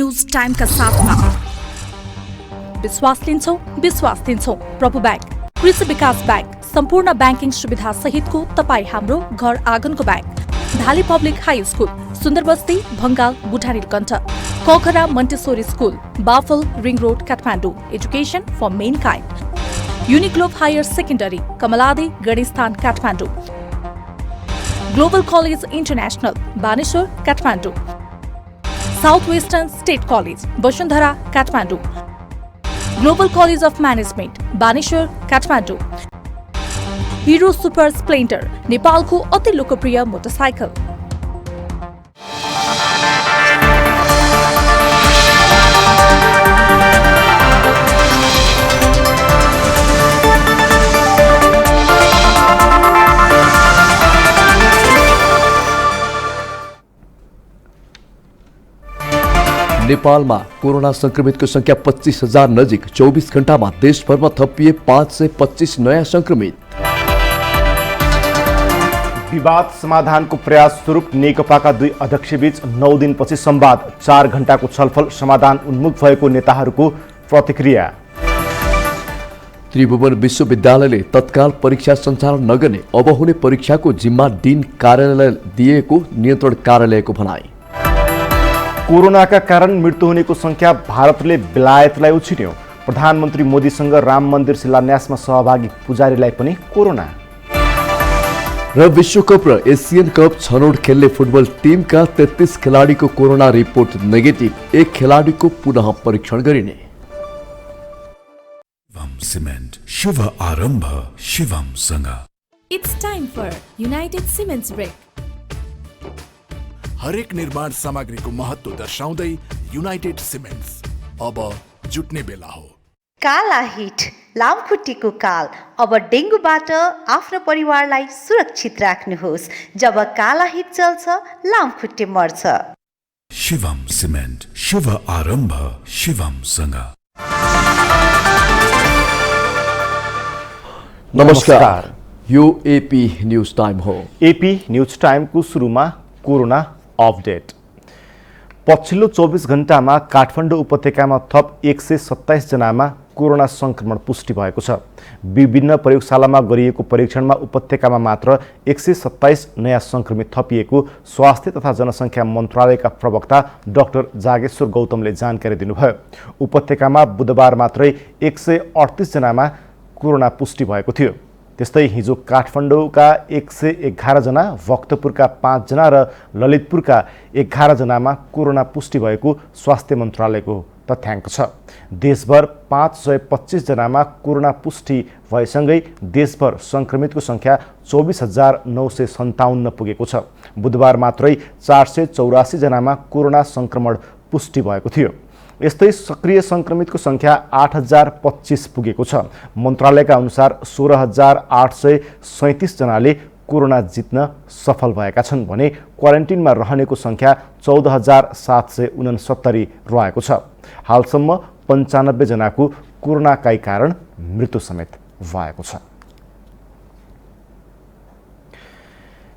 News time का साथमा विश्वास लिन्छौं प्रभु बैंक, कृषि विकास बैंक, सम्पूर्ण बैंकिङ सुविधा सहितको तपाई हाम्रो घर आँगनको bank, Dhali Public High School, Sundarbasti, Bhangal, Budhanilkantha, Kokhara Montessori School, Baphal, Ring Road, Kathmandu, Education for Mankind, Uniglobe Higher Secondary, Kamaladi, Ganeshsthan, Kathmandu, Global College International, Baneshwar, Kathmandu, South Western State College, Vasundhara, Kathmandu, Global College of Management, Baneshwar, Kathmandu, Hero Super Splendor, नेपालको अति लोकप्रिय मोटरसाइकल। नेपालमा कोरोना संक्रमितको संख्या 25,000 नजिक, 24 घण्टामा देशभरमा थपिए 525 नयाँ संक्रमित। विवाद समाधानको प्रयास स्वरूप नेकपाका दुई अध्यक्षबीच 9 दिनपछि संवाद, 4 घण्टाको छलफल, समाधान उन्मुख भएको नेताहरूको प्रतिक्रिया। त्रिभुवन विश्वविद्यालयले तत्काल परीक्षा सञ्चालन नगर्ने, अब हुने परीक्षाको जिम्मा डीन कार्यालय दिएको नियन्त्रण कार्यालयको भनाई। कोरोनाका कारण मृत्यु हुनेको संख्या भारतले बेलायतलाई उछिन्यो, प्रधानमन्त्री मोदीसँग राम मन्दिर शिलान्यासमा सहभागी पुजारीलाई पनि कोरोना। र विश्वकप र एसियन कप छनौट खेल्ने फुटबल टिमका 33 खेलाडीको कोरोना रिपोर्ट नेगेटिभ, 1 खेलाडीको पुनः परीक्षण गरिने। शिवम सिमेन्ट, शुभ आरम्भ शिवमसँग। It's time for United Cements Break. हरेक निर्माण सामग्रीको महत्त्व दर्शाउँदै युनाइटेड सिमेन्ट्स अब जुट्ने बेला हो। काला हिट, लामखुट्टेको काल। अब डेङ्गुबाट आफ्नो परिवारलाई सुरक्षित राख्नुहोस्। जब काला हिट चल्छ, लामखुट्टे मर्छ। शिवम सिमेन्ट, शुभ आरम्भ शिवमसँग। नमस्कार, यो एपी न्यूज टाइम हो। एपी न्यूज टाइमको सुरुमा कोरोना अपडेट। पछिल्लो 24 घण्टामा काठमाडौँ उपत्यकामा थप 127 जनामा कोरोना संक्रमण पुष्टि भएको छ। विभिन्न प्रयोगशालामा गरिएको परीक्षणमा उपत्यकामा मात्र 127 नयाँ संक्रमित थपिएको स्वास्थ्य तथा जनसङ्ख्या मन्त्रालयका प्रवक्ता डाक्टर जागेश्वर गौतमले जानकारी दिनुभयो। उपत्यकामा बुधबार मात्रै 138 जनामा कोरोना पुष्टि भएको थियो। त्यस्तै हिजो काठमाडौँका 111 जना, भक्तपुरका 5 जना र ललितपुरका 11 जनामा कोरोना पुष्टि भएको स्वास्थ्य मन्त्रालयको तथ्याङ्क छ। देशभर 525 जनामा कोरोना पुष्टि भएसँगै देशभर संक्रमितको संख्या 24,957 पुगेको छ। बुधबार मात्रै 484 जनामा कोरोना संक्रमण पुष्टि भएको थियो। यस्तै सक्रिय संक्रमितको संख्या 8,025 पुगेको छ। मन्त्रालयका अनुसार 16,837 जनाले कोरोना जित्न सफल भएका छन् भने क्वारेन्टिनमा रहनेको संख्या 14,769 रहेको छ। हालसम्म 95 जनाको कोरोनाकै कारण मृत्यु समेत भएको छ।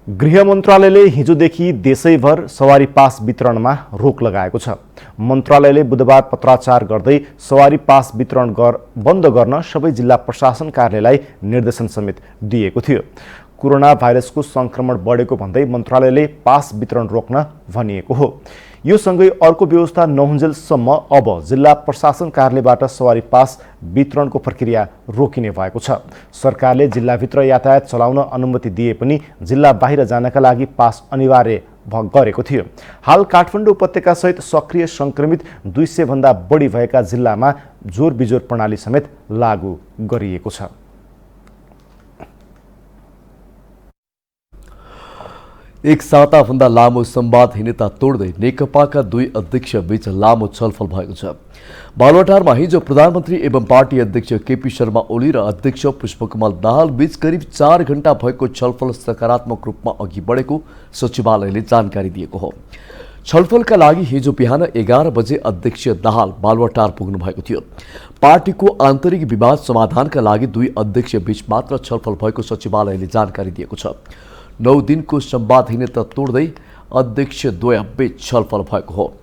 गृह मन्त्रालयले हिजोदेखि देशैभर सवारी पास वितरणमा रोक लगाएको छ। मन्त्रालयले बुधबार पत्राचार गर्दै सवारी पास वितरण बन्द गर्न सबै जिल्ला प्रशासन कार्यालयलाई निर्देशन समेत दिएको थियो। कोरोना भाइरसको संक्रमण बढेको भन्दै मन्त्रालयले पास वितरण रोक्न भनिएको हो। यो सँगै अर्को व्यवस्था नहुन्जेलसम्म अब जिल्ला प्रशासन कार्यालयबाट सवारी पास वितरणको प्रक्रिया रोकिने भएको छ। सरकारले जिल्लाभित्र यातायात चलाउन अनुमति दिए पनि जिल्ला बाहिर जानका लागि पास अनिवार्य गरेको थियो। हाल काठमाडौँ उपत्यकासहित सक्रिय संक्रमित 200 भन्दा बढी भएका जिल्लामा जोर बिजोर प्रणाली समेत लागू गरिएको छ। एक साताभन्दा लामो संवादहीनता तोड्दै नेकपाका दुई अध्यक्ष बीच लामो छलफल भएको छ। बालुवाटारमा हिजो प्रधानमन्त्री एवं पार्टी अध्यक्ष केपी शर्मा ओली र अध्यक्ष पुष्पकमल दाहाल बीच करिब 4 घण्टा भएको छलफल सकारात्मक रूपमा अघि बढेको सचिवालयले जानकारी दिएको हो। छलफलका लागि हिजो बिहान 11 बजे अध्यक्ष दाहाल बालुवाटार पुग्नु भएको थियो। पार्टीको आन्तरिक विवाद समाधानका लागि दुई अध्यक्ष बीच मात्र छलफल भएको सचिवालयले जानकारी दिएको छ। 9 दिनको संवादहीनता तोड्दै अध्यक्ष द्वय बीच छलफल भएको हो।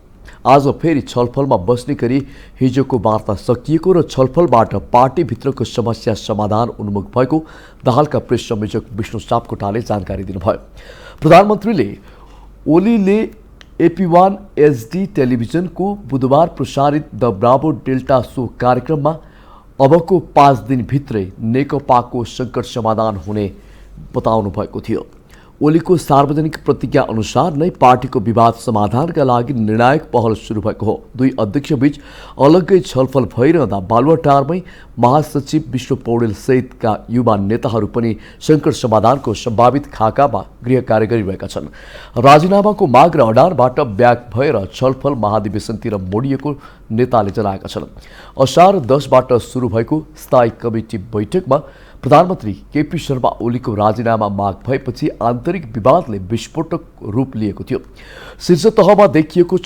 आज फेरि छलफलमा बस्ने गरी हिजोको वार्ता सकिएको र छलफलबाट पार्टीभित्रको समस्या समाधान उन्मुख भएको दाहालका प्रेस संयोजक विष्णु सापकोटाले जानकारी दिनुभयो। प्रधानमन्त्रीले ओलीले AP1 HD टेलिभिजनको बुधबार प्रसारित द ब्राभो डेल्टा शो कार्यक्रममा अबको 5 दिनभित्रै नेकपाको सङ्कट समाधान हुने बताउनु भएको थियो। ओलीको सार्वजनिक प्रतिज्ञा अनुसार नै पार्टीको विवाद समाधानका लागि निर्णायक पहल सुरु भएको हो। दुई अध्यक्षबीच अलग्गै छलफल भइरहँदा बालुवाटारमै महासचिव विष्णु पौडेल सहितका युवा नेताहरू पनि सङ्कट समाधानको सम्भावित खाकामा गृह कार्य गरिरहेका छन्। राजीनामाको माग र अडानबाट ब्याक भएर छलफल महाधिवेशनतिर मोडिएको नेताले जनाएका छन्। असार 10बाट सुरु भएको स्थायी कमिटी बैठकमा प्रधानमन्त्री केपी शर्मा ओलीको राजीनामा माग भएपछि आन्तरिक विवादले विस्फोटक रूप लिएको थियो। शीर्ष तहमा देखिएको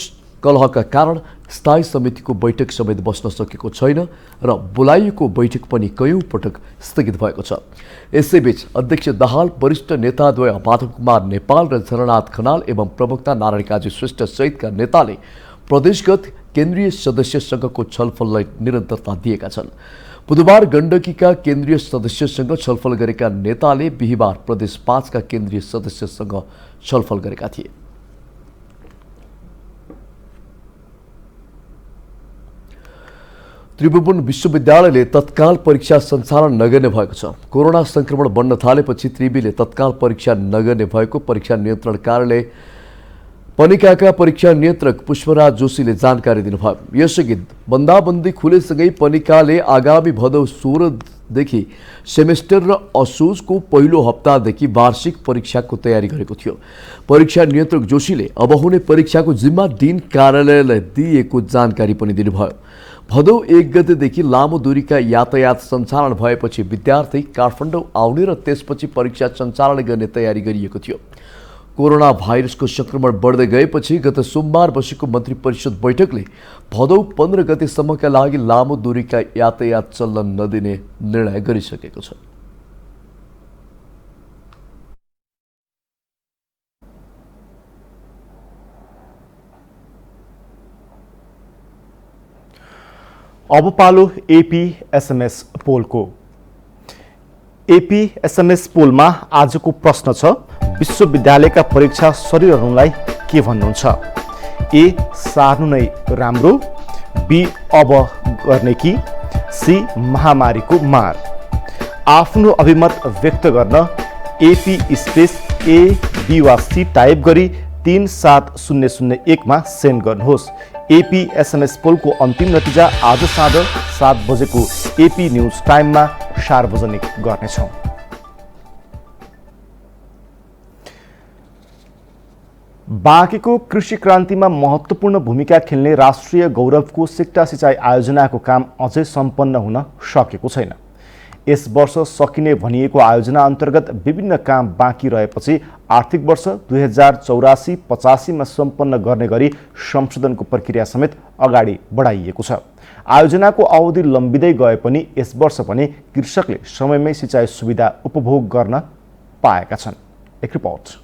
कलहका कारण स्थायी समितिको बैठक समेत बस्न सकेको छैन र बोलाइएको बैठक पनि कयौं पटक स्थगित भएको छ। यसैबीच अध्यक्ष दाहाल, वरिष्ठ नेताद्वय माधव कुमार नेपाल र झलनाथ खनाल एवं प्रवक्ता नारायण काजी श्रेष्ठ सहितका नेताले प्रदेशगत केन्द्रीय सदस्यसँगको छलफललाई निरन्तरता दिएका छन्। बुधबार गण्डकीका केन्द्रीय सदस्यसँग छलफल गरेका नेताले बिहिबार प्रदेश 5 का केन्द्रीय सदस्यसँग छलफल गरेका थिए। त्रिभुवन विश्वविद्यालयले तत्काल परीक्षा सञ्चालन नगर्ने भएको छ। कोरोना संक्रमण बढ्न थालेपछि त्रिवीले तत्काल परीक्षा नगर्ने भएको परीक्षा नियन्त्रण कार्यालय पनिकाका परीक्षा नियन्त्रक पुष्पराज जोशीले जानकारी दिनुभयो। यसअघि बन्दाबन्दी खुलेसँगै पनिकाले आगामी भदौ 16 देखि सेमेस्टर र असोजको पहिलो हप्तादेखि वार्षिक परीक्षाको तयारी गरेको थियो। परीक्षा नियन्त्रक जोशीले अब हुने परीक्षाको जिम्मा दिन कार्यालयलाई दिएको जानकारी पनि दिनुभयो। भदौ 1 गतेदेखि लामो दूरीका यातायात सञ्चालन भएपछि विद्यार्थी काठमाडौँ आउने र त्यसपछि परीक्षा सञ्चालन गर्ने तयारी गरिएको थियो। कोरोना भाइरसको संक्रमण बढ्दै गएपछि गत सोमबार बसेको मन्त्री परिषद बैठकले भदौ 15 गतेसम्मका लागि लामो दूरीका यातायात चल्न नदिने निर्णय गरिसकेको छ। अब पालो AP-SMS पोलको। AP-SMS पोलमा आजको प्रश्न छ, विश्वविद्यालयका परीक्षा शरीरहरूलाई के भन्नुहुन्छ? ए, सार्नु नै राम्रो, बी, अब गर्ने कि, सी, महामारीको मार। आफ्नो अभिमत व्यक्त गर्न AP स्पेस ए, बी वा सी टाइप गरी 37001 मा सेन्ड गर्नुहोस्। AP-SMS पोलको अन्तिम नतिजा आज साँझ 7 बजेको AP न्युज टाइममा सार्वजनिक गर्नेछौँ। बाँकेको कृषि क्रान्तिमा महत्त्वपूर्ण भूमिका खेल्ने राष्ट्रिय गौरवको सिक्टा सिँचाइ आयोजनाको काम अझै सम्पन्न हुन सकेको छैन। यस वर्ष सकिने भनिएको आयोजना अन्तर्गत विभिन्न काम बाँकी रहेपछि आर्थिक वर्ष 2084-85 मा सम्पन्न गर्ने गरी संशोधनको प्रक्रिया समेत अगाडि बढाइएको छ। आयोजनाको अवधि लम्बिँदै गए पनि यस वर्ष पनि कृषकले समयमै सिँचाइ सुविधा उपभोग गर्न पाएका छन्। एक रिपोर्ट।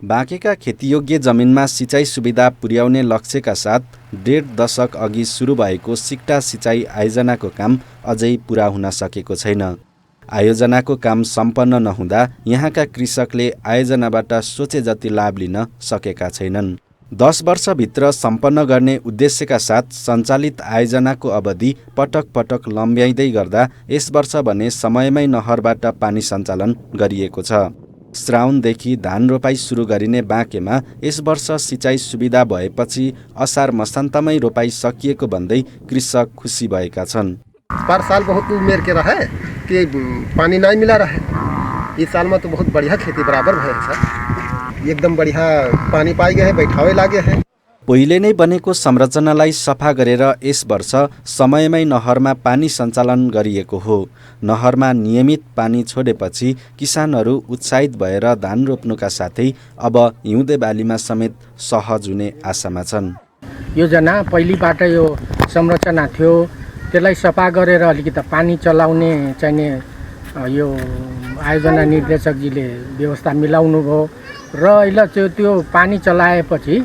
बाँकेका खेतीयोग्य जमिनमा सिँचाइ सुविधा पुर्याउने लक्ष्यका साथ 1.5 दशक अघि सुरु भएको सिक्टा सिँचाइ आयोजनाको काम अझै पुरा हुन सकेको छैन। आयोजनाको काम सम्पन्न नहुँदा यहाँका कृषकले आयोजनाबाट सोचे जति लाभ लिन सकेका छैनन्। 10 वर्षभित्र सम्पन्न गर्ने उद्देश्यका साथ सञ्चालित आयोजनाको अवधि पटक पटक लम्ब्याइँदै गर्दा यस वर्ष भने समयमै नहरबाट पानी सञ्चालन गरिएको छ। श्रावणदेखि धान रोपाई सुरु गरिने बाँकेमा यस वर्ष सिँचाइ सुविधा भएपछि असार मसान्तमै रोपाई सकिएको भन्दै कृषक खुसी भएका छन्। पर साल बहुत उमेर के रहे कि पानी नहीं मिला रहे। इस साल में तो बहुत बढ़िया खेती बराबर भए सर, एकदम बढ़िया पानी पाई गए, बैठावे लागे है। पहिले नै बनेको संरचनालाई सफा गरेर यस वर्ष समयमै नहरमा पानी सञ्चालन गरिएको हो। नहरमा नियमित पानी छोडेपछि किसानहरू उत्साहित भएर धान रोप्नुका साथै अब हिउँदे बालीमा समेत सहज हुने आशामा छन्। योजना पहिलेबाट यो संरचना थियो, त्यसलाई सफा गरेर अलिकति पानी चलाउने चाहिने यो आयोजना निर्देशकजीले व्यवस्था मिलाउनु भयो र अहिले त्यो पानी चलाएपछि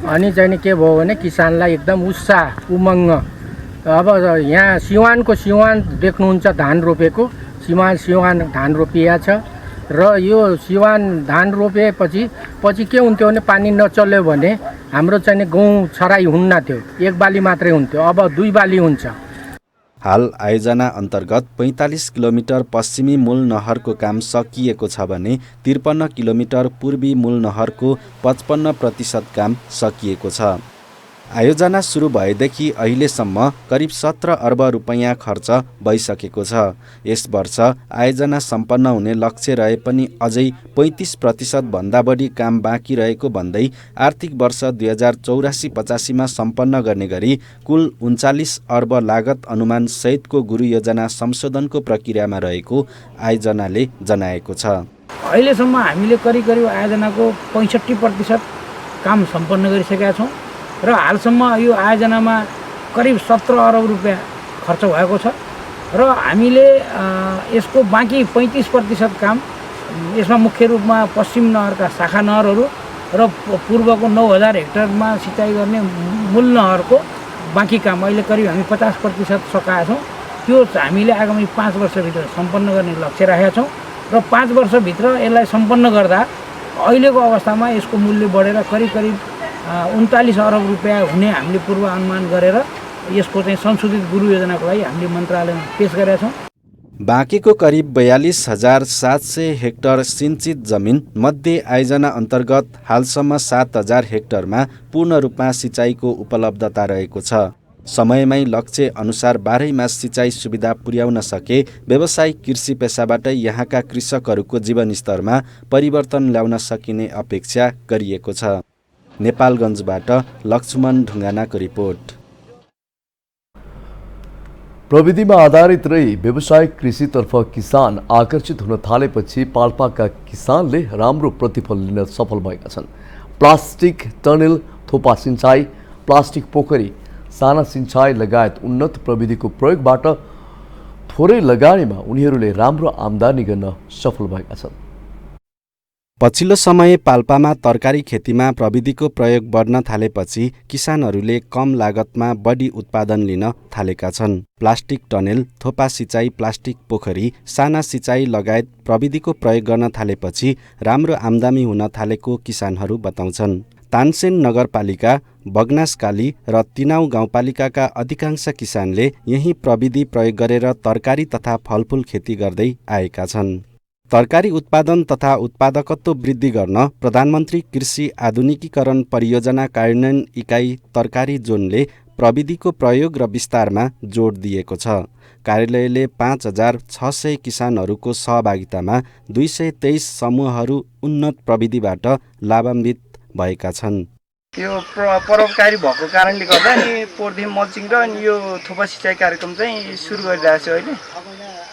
अनि चाहिँ के भयो भने किसानलाई एकदम उत्साह उमङ्ग। अब यहाँ सिवान देख्नुहुन्छ धान रोपेको, सिवान धान रोपिया छ र यो सिवान धान रोपेपछि के हुन्थ्यो भने पानी नचल्यो भने हाम्रो चाहिँ गहुँ छराई हुन्न थियो, एक बाली मात्रै हुन्थ्यो, अब 2 बाली हुन्छ। हाल आयोजना अन्तर्गत 45 किलोमिटर पश्चिमी मूल नहरको काम सकिएको छ भने 53 किलोमिटर पूर्वी मूल नहरको 55% काम सकिएको छ। आयोजना सुरु भएदेखि अहिलेसम्म करिब 17 अर्ब रुपैयाँ खर्च भइसकेको छ। यस वर्ष आयोजना सम्पन्न हुने लक्ष्य रहे पनि अझै 35% भन्दा बढी काम बाँकी रहेको भन्दै आर्थिक वर्ष 2084-85 मा सम्पन्न गर्ने गरी कुल 39 अर्ब लागत अनुमान सहितको गुरु योजना संशोधनको प्रक्रियामा रहेको आयोजनाले जनाएको छ। अहिलेसम्म हामीले करिब आयोजनाको 65% काम सम्पन्न गरिसकेका छौँ र हालसम्म यो आयोजनामा करिब 17 अरब रुपैयाँ खर्च भएको छ र हामीले यसको बाँकी 35% काम यसमा मुख्य रूपमा पश्चिम नहरका शाखा नहरहरू र पूर्वको 9000 हेक्टरमा सिँचाइ गर्ने मूल नहरको बाँकी काम अहिले करिब हामी 50% सकाएका छौँ। त्यो हामीले आगामी 5 वर्षभित्र सम्पन्न गर्ने लक्ष्य राखेका छौँ र 5 वर्षभित्र यसलाई सम्पन्न गर्दा अहिलेको अवस्थामा यसको मूल्य बढेर करिब 39 अरब रुपैयाँ हुने हामीले पूर्व अनुमान गरेर यसको चाहिँ संशोधित गुरु योजनाको लागि हामीले मन्त्रालयमा पेश गरेका छौँ। बाँकीको करिब 42,700 हेक्टर सिंचित जमिन मध्ये आयोजना अन्तर्गत हालसम्म 7,000 हेक्टरमा पूर्ण रूपमा सिँचाइको उपलब्धता रहेको छ। समयमै लक्ष्य अनुसार 12 मास सिँचाइ सुविधा पुर्याउन सके व्यावसायिक कृषि पेसाबाट यहाँका कृषकहरूको जीवनस्तरमा परिवर्तन ल्याउन सकिने अपेक्षा गरिएको छ। नेपालगञ्जबाट लक्ष्मण ढुङ्गानाको रिपोर्ट। प्रविधिमा आधारित रही व्यावसायिक कृषितर्फ किसान आकर्षित हुन थालेपछि पाल्पाका किसानले राम्रो प्रतिफल लिन सफल भएका छन्। प्लास्टिक टनेल, थोपा सिंचाई, प्लास्टिक पोखरी, साना सिंचाई लगायत उन्नत प्रविधिको प्रयोगबाट थोरै लगानीमा उनीहरूले राम्रो आम्दानी गर्न सफल भएका छन्। पछिल्लो समय पाल्पामा तरकारी खेतीमा प्रविधिको प्रयोग बढ्न थालेपछि किसानहरूले कम लागतमा बढी उत्पादन लिन थालेका छन्। प्लास्टिक टनेल, थोपा सिँचाइ, प्लास्टिक पोखरी, साना सिँचाइ लगायत प्रविधिको प्रयोग गर्न थालेपछि राम्रो आम्दानी हुन थालेको किसानहरू बताउँछन्। तानसेन नगरपालिका, बगनासकाली र तिनाउ गाउँपालिकाका अधिकांश किसानले यही प्रविधि प्रयोग गरेर तरकारी तथा फलफुल खेती गर्दै आएका छन्। तरकारी उत्पादन तथा उत्पादकत्व वृद्धि गर्न प्रधानमन्त्री कृषि आधुनिकीकरण परियोजना कार्यान्वयन इकाइ तरकारी जोनले प्रविधिको प्रयोग र विस्तारमा जोड दिएको छ। कार्यालयले 5,600 किसानहरूको सहभागितामा 223 समूहहरू उन्नत प्रविधिबाट लाभान्वित भएका छन्। यो परोपकारी भएको कारणले गर्दा नि पोर्थिम मल्चिङ र यो थोपा सिँचाइ कार्यक्रम चाहिँ सुरु गरिरहेको छु अहिले।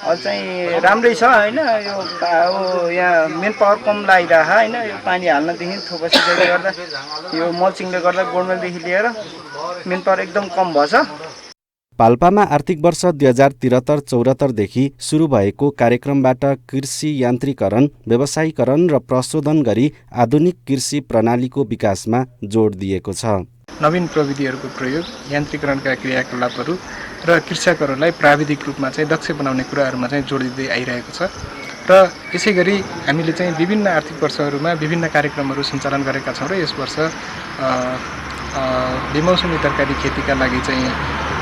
चाहिँ राम्रै छ हैन। यो यहाँ मेन पावर कम लागिरहेको हैन। यो पानी हाल्नदेखि थोपा सिँचाइले गर्दा यो मल्चिङले गर्दा गोडमेलदेखि लिएर मेन पावर एकदम कम भएछ। पाल्पामा आर्थिक वर्ष 2073-74 देखि सुरु भएको कार्यक्रमबाट कृषि यान्त्रिकरण, व्यवसायीकरण र प्रशोधन गरी आधुनिक कृषि प्रणालीको विकासमा जोड दिएको छ। नवीन प्रविधिहरूको प्रयोग, यान्त्रिकरणका क्रियाकलापहरू र कृषकहरूलाई प्राविधिक रूपमा चाहिँ दक्ष बनाउने कुराहरूमा चाहिँ जोड दिँदै आइरहेको छ र यसै गरी हामीले चाहिँ विभिन्न आर्थिक वर्षहरूमा विभिन्न कार्यक्रमहरू सञ्चालन गरेका छौँ र यस वर्ष बेमौसमी तरकारी खेतीका लागि चाहिँ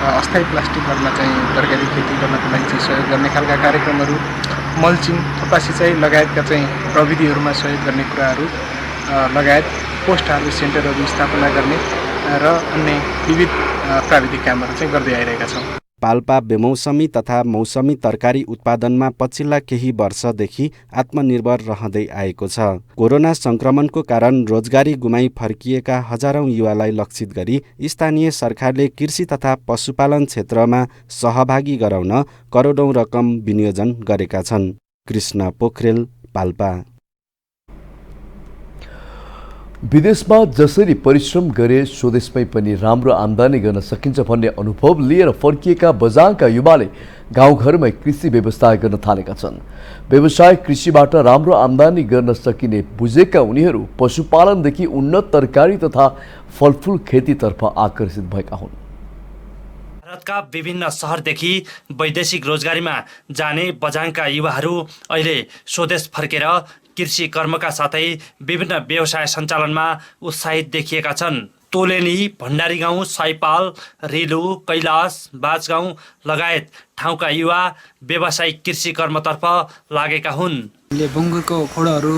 अस्थायी प्लास्टिकहरूमा चाहिँ तरकारी खेती गर्नको लागि चाहिँ सहयोग गर्ने खालका कार्यक्रमहरू, मल्चिङ, थोपा सिँचाइ लगायतका चाहिँ प्रविधिहरूमा सहयोग गर्ने कुराहरू लगायत पोस्ट हार्भेस्ट सेन्टरहरू स्थापना गर्ने र अन्य विविध प्राविधिक कामहरू चाहिँ गर्दै आइरहेका छौँ। पाल्पा बेमौसमी तथा मौसमी तरकारी उत्पादनमा पछिल्ला केही वर्षदेखि आत्मनिर्भर रहँदै आएको छ। कोरोना संक्रमणको कारण रोजगारी गुमाई फर्किएका हजारौं युवालाई लक्षित गरी स्थानीय सरकारले कृषि तथा पशुपालन क्षेत्रमा सहभागी गराउन करोडौं रकम विनियोजन गरेका छन्। कृष्ण पोखरेल, पाल्पा। विदेशमा जसरी परिश्रम गरे स्वदेशमै पनि राम्रो आम्दानी गर्न सकिन्छ भन्ने अनुभव लिएर फर्किएका बझाङका युवाले गाउँघरमै कृषि व्यवसाय गर्न थालेका छन्। व्यवसाय कृषिबाट राम्रो आम्दानी गर्न सकिने बुझेका उनीहरू पशुपालनदेखि उन्नत तरकारी तथा फलफुल खेतीतर्फ आकर्षित भएका हुन्। भारतका विभिन्न शहरदेखि वैदेशिक रोजगारीमा जाने बझाङका युवाहरू अहिले स्वदेश फर्केर कृषि कर्मका साथै विभिन्न व्यवसाय सञ्चालनमा उत्साहित देखिएका छन्। तोलेनी, भण्डारी गाउँ, साइपाल, रिलु, कैलाश, बाजगाउँ लगायत ठाउँका युवा व्यावसायिक कृषि कर्मतर्फ लागेका हुन्। हामीले बङ्गुरको खोडहरू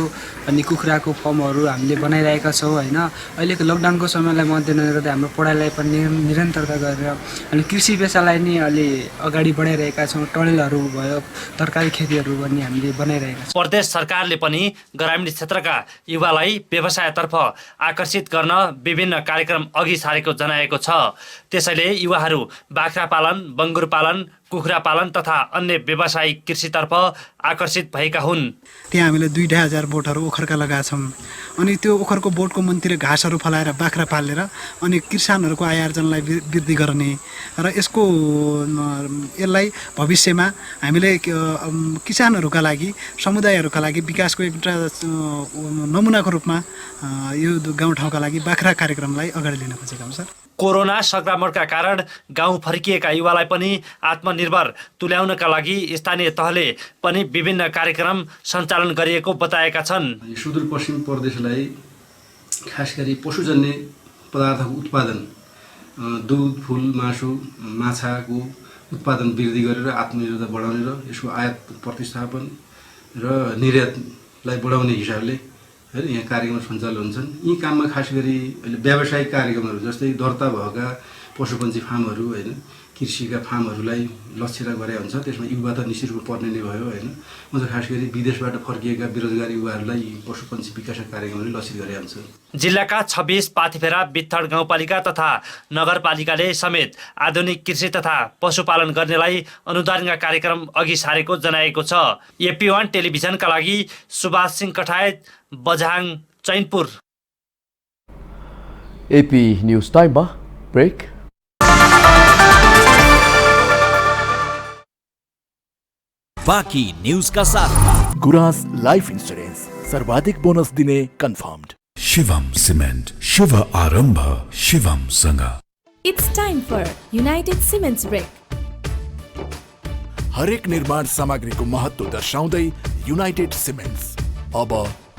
अनि कुखुराको फर्महरू हामीले बनाइरहेका छौँ होइन। अहिलेको लकडाउनको समयलाई मध्यनजर गर्दै हाम्रो पढाइलाई पनि निरन्तरता गरेर अनि कृषि पेसालाई नै अलि अगाडि बढाइरहेका छौँ। टनेलहरू भयो, तरकारी खेतीहरू पनि हामीले बनाइरहेका छौँ। प्रदेश सरकारले पनि ग्रामीण क्षेत्रका युवालाई व्यवसायतर्फ आकर्षित गर्न विभिन्न कार्यक्रम अघि सारेको जनाएको छ। त्यसैले युवाहरू बाख्रा पालन, बङ्गुर पालन, कुखुरा पालन तथा अन्य व्यावसायिक कृषितर्फ आकर्षित भएका हुन्। त्यहाँ हामीले 2,500 बोटहरू ओखरका लगाएका छौँ अनि त्यो ओखरको बोटको मुनितिर घाँसहरू फलाएर बाख्रा पालेर अनि किसानहरूको आय आर्जनलाई वृद्धि गर्ने र यसलाई भविष्यमा हामीले किसानहरूका लागि, समुदायहरूका लागि विकासको एउटा नमुनाको रूपमा यो गाउँठाउँका लागि बाख्रा कार्यक्रमलाई अगाडि लिन खोजेका हौँ। सर, कोरोना संक्रमणका कारण गाउँ फर्किएका युवालाई पनि आत्मनिर्भर तुल्याउनका लागि स्थानीय तहले पनि विभिन्न कार्यक्रम सञ्चालन गरिएको बताएका छन्। सुदूरपश्चिम प्रदेशलाई खास गरी पशुजन्य पदार्थको उत्पादन, दुध, फूल, मासु, माछाको उत्पादन वृद्धि गरेर आत्मनिर्भरता बढाउने र यसको आयात प्रतिस्थापन र निर्यातलाई बढाउने हिसाबले हैन यहाँ कार्यक्रम सञ्चालन हुन्छन्। यी काममा खास गरी अहिले व्यावसायिक कार्यक्रमहरू जस्तै दर्ता भएका पशुपन्छी फार्महरू हैन, कृषिका फार्महरूलाई लक्ष्य गरेका हुन्छ। त्यसमा युवा त निश्चित रूपमा पर्ने नै भयो हैन। म चाहिँ खास गरी विदेशबाट फर्किएका बेरोजगार युवाहरूलाई पशुपन्छी विकासका कार्यक्रमहरूले लक्षित गरेका हुन्छ। जिल्लाका 26 पाथिफेरा, बित्थड गाउँपालिका तथा नगरपालिकाले समेत आधुनिक कृषि तथा पशुपालन गर्नेलाई अनुदानका कार्यक्रम अघि सारेको जनाएको छ। AP1 टेलिभिजनका लागि सुभाष सिंह कठायत, बझाङ, चैनपुर। AP न्यूज टाइममा ब्रेक। बाकी न्यूज का साथ गुरांस लाइफ इंश्योरेंस सर्वाधिक बोनस दिने कन्फर्म्ड। शिवम सिमेन्ट, शुभ आरम्भ शिवम सँग। It's time for United Cements Break. हरेक निर्माण सामग्रीको महत्व दर्शाउँदै युनाइटेड सिमेन्ट्स अब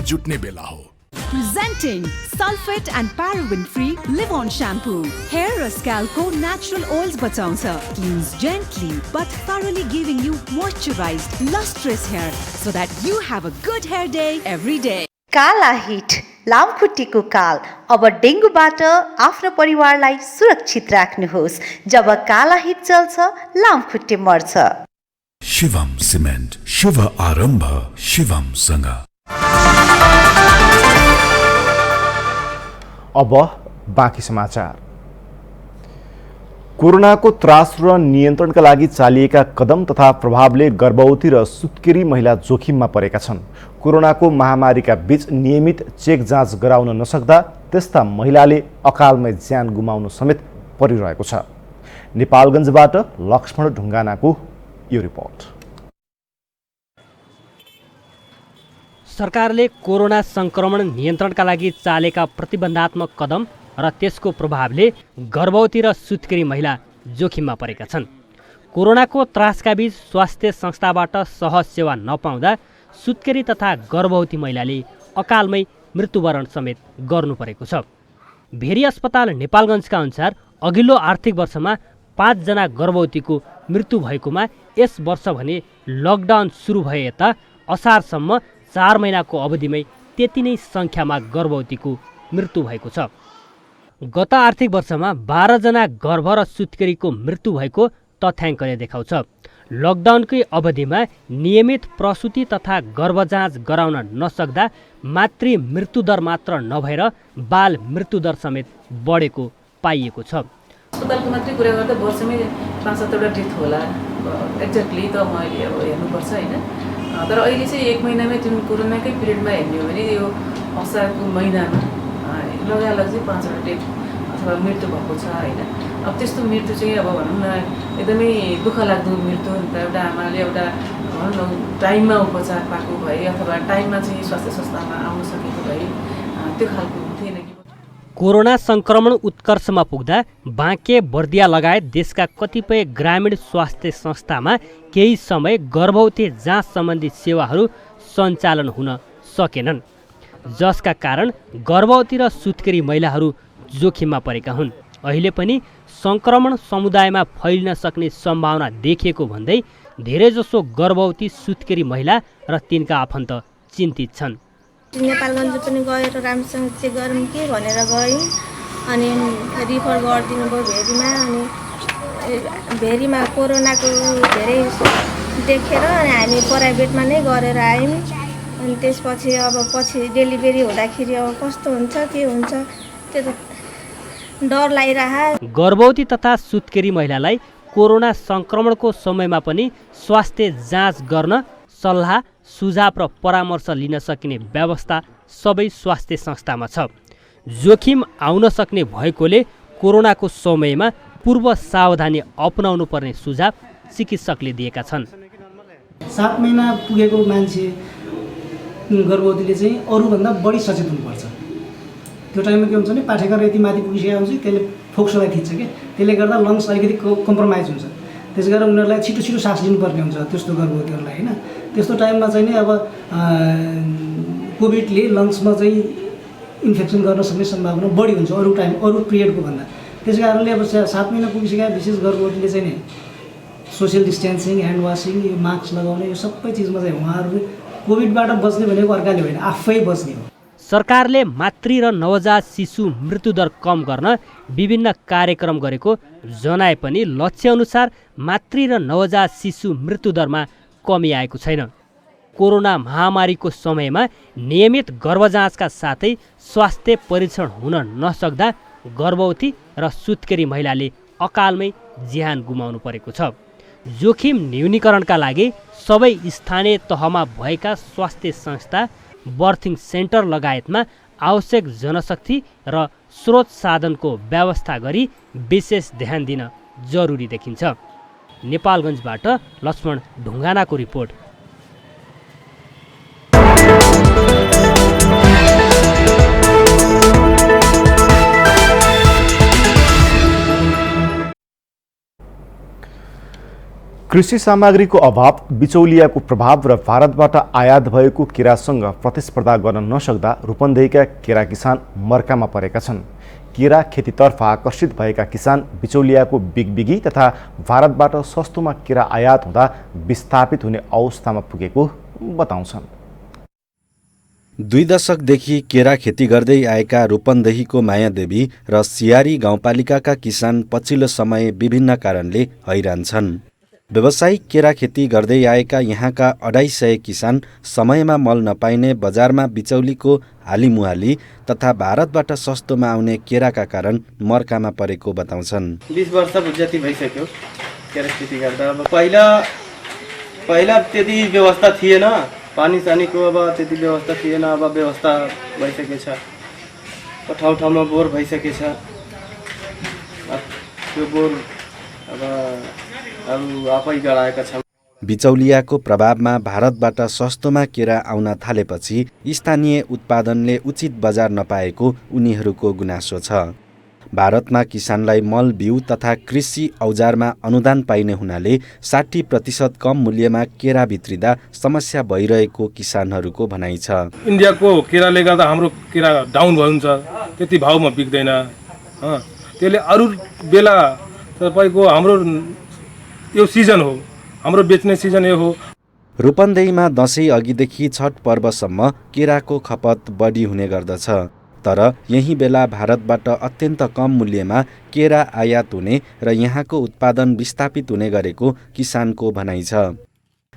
जुट्ने बेला हो। Presenting sulfate and paraben free live-on shampoo. Hair र scalp को natural oils बचाउँछ. Cleans gently but thoroughly giving you moisturized, lustrous hair so that you have a good hair day every day. काला hit, लामखुट्टेको काल। अब डेङ्गुबाट आफ्नो परिवारलाई सुरक्षित राख्नुहोस्। जब काला हिट चल्छ, लामखुट्टे मर्छ। शिवम सिमेन्ट, शुभ आरम्भ शिवम सँग। अब बाँकी समाचार। कोरोनाको त्रास र नियन्त्रणका लागि चालिएका कदम तथा प्रभावले गर्भवती र सुत्केरी महिला जोखिममा परेका छन्। कोरोनाको महामारीका बीच नियमित चेक जाँच गराउन नसक्दा त्यस्ता महिलाले अकालमै ज्यान गुमाउन समेत परिरहेको छ। नेपालगञ्जबाट लक्ष्मण ढुङ्गानाको यो रिपोर्ट। सरकारले कोरोना संक्रमण नियन्त्रणका लागि चालेका प्रतिबन्धात्मक कदम र त्यसको प्रभावले गर्भवती र सुत्केरी महिला जोखिममा परेका छन्। कोरोनाको त्रासका बीच स्वास्थ्य संस्थाबाट सहज सेवा नपाउँदा सुत्केरी तथा गर्भवती महिलाले अकालमै मृत्युवरण समेत गर्नु परेको छ। भेरी अस्पताल नेपालगञ्जका अनुसार अघिल्लो आर्थिक वर्षमा 5 जना गर्भवतीको मृत्यु भएकोमा यस वर्ष भने लकडाउन सुरु भए यता असारसम्म 4 महिनाको अवधिमै त्यति नै सङ्ख्यामा गर्भवतीको मृत्यु भएको छ। गत आर्थिक वर्षमा 12 जना गर्भ र सुत्केरीको मृत्यु भएको तथ्याङ्कले देखाउँछ। लकडाउनकै अवधिमा नियमित प्रसुति तथा गर्भजाँच गराउन नसक्दा मातृ मृत्युदर मात्र नभएर बाल मृत्युदर समेत बढेको पाइएको छ। अस्पतालको मात्रै कुरा गर्दा वर्षमै 5-7वटा डेथ होला एक्ज्याक्टली त मैले अब हेर्नुपर्छ होइन। तर अहिले चाहिँ 1 महिनामै जुन कोरोनाकै पिरियडमा हेर्ने हो भने यो असारको महिनामा लगालग चाहिँ 5वटा डेथ अथवा मृत्यु भएको छ होइन। अब त्यस्तो मृत्यु चाहिँ अब भनौँ न एकदमै दुःख लाग्दो मृत्यु हुन्छ। एउटा आमाले एउटा भनौँ न टाइममा उपचार पाएको भए अथवा टाइममा चाहिँ स्वास्थ्य संस्थामा आउन सकेको भए त्यो खालको हुन्थेन कि। कोरोना संक्रमण उत्कर्षमा पुग्दा बाँके बर्दिया लगायत देशका कतिपय ग्रामीण स्वास्थ्य संस्थामा केही समय गर्भवती जाँच सम्बन्धी सेवाहरू सञ्चालन हुन सकेनन्, जसका कारण गर्भवती र सुत्केरी महिलाहरू जोखिममा परेका हुन्। अहिले पनि संक्रमण समुदायमा फैलिन सक्ने सम्भावना देखिएको भन्दै धेरैजसो गर्भवती सुत्केरी महिला र तिनका आफन्त चिन्तित छन्। नेपालगञ्ज पनि गएर राम्रोसँग चेक गरौँ कि भनेर गयौँ, अनि रिफर गरिदिनु भयो भेरीमा। अनि भेरीमा कोरोनाको धेरै देखेर अनि हामी प्राइभेटमा नै गरेर आयौँ। अनि त्यसपछि अब पछि डेलिभरी हुँदाखेरि अब कस्तो हुन्छ के हुन्छ त्यो त डर लागिरह। गर्भवती तथा सुत्केरी महिलालाई कोरोना संक्रमणको समयमा पनि स्वास्थ्य जाँच गर्न सल्लाह सुझाव र परामर्श लिन सकिने व्यवस्था सबै स्वास्थ्य संस्थामा छ। जोखिम आउन सक्ने भएकोले कोरोनाको समयमा पूर्व सावधानी अपनाउनु पर्ने सुझाव चिकित्सकले दिएका छन्। 7 महिना पुगेको मान्छे गर्भवतीले चाहिँ अरूभन्दा बढी सचेत हुनुपर्छ। त्यो टाइममा के हुन्छ भने पाठेघर यति माथि पुगिसकेको हुन्छ त्यसले फोक्सोलाई थिच्छ कि, त्यसले गर्दा लङ्स अलिकति कम्प्रोमाइज हुन्छ। त्यसै कारण उनीहरूलाई छिटो छिटो सास लिनुपर्ने हुन्छ त्यस्तो गर्भवतीहरूलाई होइन। त्यस्तो टाइममा चाहिँ नि अब कोभिडले लङ्समा चाहिँ इन्फेक्सन गर्न सक्ने सम्भावना बढी हुन्छ अरू पिरियडको भन्दा। त्यसै कारणले अब 7 महिना पुगिसकेका विशेष गर्भवतीले चाहिँ नि सोसियल डिस्टेन्सिङ, ह्यान्ड वासिङ, यो मास्क लगाउने यो सबै चिजमा चाहिँ उहाँहरूले कोभिडबाट बच्ने भनेको अर्काले होइन, आफै बच्ने हो। सरकारले मातृ र नवजात शिशु मृत्युदर कम गर्न विभिन्न कार्यक्रम गरेको जनाए पनि लक्ष्यअनुसार मातृ र नवजात शिशु मृत्युदरमा कमी आएको छैन। कोरोना महामारीको समयमा नियमित गर्भजाँचका साथै स्वास्थ्य परीक्षण हुन नसक्दा गर्भवती र सुत्केरी महिलाले अकालमै ज्यान गुमाउनु परेको छ। जोखिम न्यूनीकरणका लागि सबै स्थानीय तहमा भएका स्वास्थ्य संस्था, बर्थिङ सेन्टर लगायतमा आवश्यक जनशक्ति र स्रोत साधनको व्यवस्था गरी विशेष ध्यान दिन जरुरी देखिन्छ। नेपालगञ्जबाट लक्ष्मण ढुङ्गानाको रिपोर्ट। कृषि सामग्रीको अभाव, बिचौलियाको प्रभाव र भारतबाट आयात भएको केरासँग प्रतिस्पर्धा गर्न नसक्दा रूपन्देहीका केरा किसान मर्कामा परेका छन्। केरा खेतीतर्फ आकर्षित भएका किसान बिचौलियाको बिगबिगी तथा भारतबाट सस्तोमा केरा आयात हुँदा विस्थापित हुने अवस्थामा पुगेको बताउँछन्। 2 दशकदेखि केरा खेती गर्दै आएका रूपन्देहीको मायादेवी र सियारी गाउँपालिकाका किसान पछिल्लो समय विभिन्न कारणले हैरान छन्। व्यावसायिक केरा खेती गर्दै आएका यहाँका 250 किसान समयमा मल नपाइने बजारमा बिचौलीको हालिमुहाली तथा भारतबाट सस्तोमा आउने केराका कारण मर्कामा परेको बताउँछन्। 20 वर्ष जति भइसक्यो केरा खेती गर्दा। अब पहिला त्यति व्यवस्था थिएन, पानी सानीको अब त्यति व्यवस्था थिएन। अब व्यवस्था भइसकेको छ, ठाउँ ठाउँमा बोर भइसकेको छ। त्यो बोर अब आफै गराएका छन्। बिचौलियाको प्रभावमा भारतबाट सस्तोमा केरा आउन थालेपछि स्थानीय उत्पादनले उचित बजार नपाएको उनीहरूको गुनासो छ। भारतमा किसानलाई मल बिउ तथा कृषि औजारमा अनुदान पाइने हुनाले 60% कम मूल्यमा केरा भित्रिँदा समस्या भइरहेको किसानहरूको भनाइ छ। इन्डियाको केराले गर्दा हाम्रो केरा डाउन हुन्छ, त्यति भाउमा बिक्दैन। त्यसले अरू बेला तपाईँको हाम्रो यो सिजन हो, हाम्रो बेच्ने सिजन यो हो। रूपन्देहीमा दशैं अघिदेखि छठ पर्वसम्म केराको खपत बढी हुने गर्दछ, तर यही बेला भारतबाट अत्यन्त कम मूल्यमा केरा आयात हुने र यहाँको उत्पादन विस्थापित हुने गरेको किसानको भनाइ छ।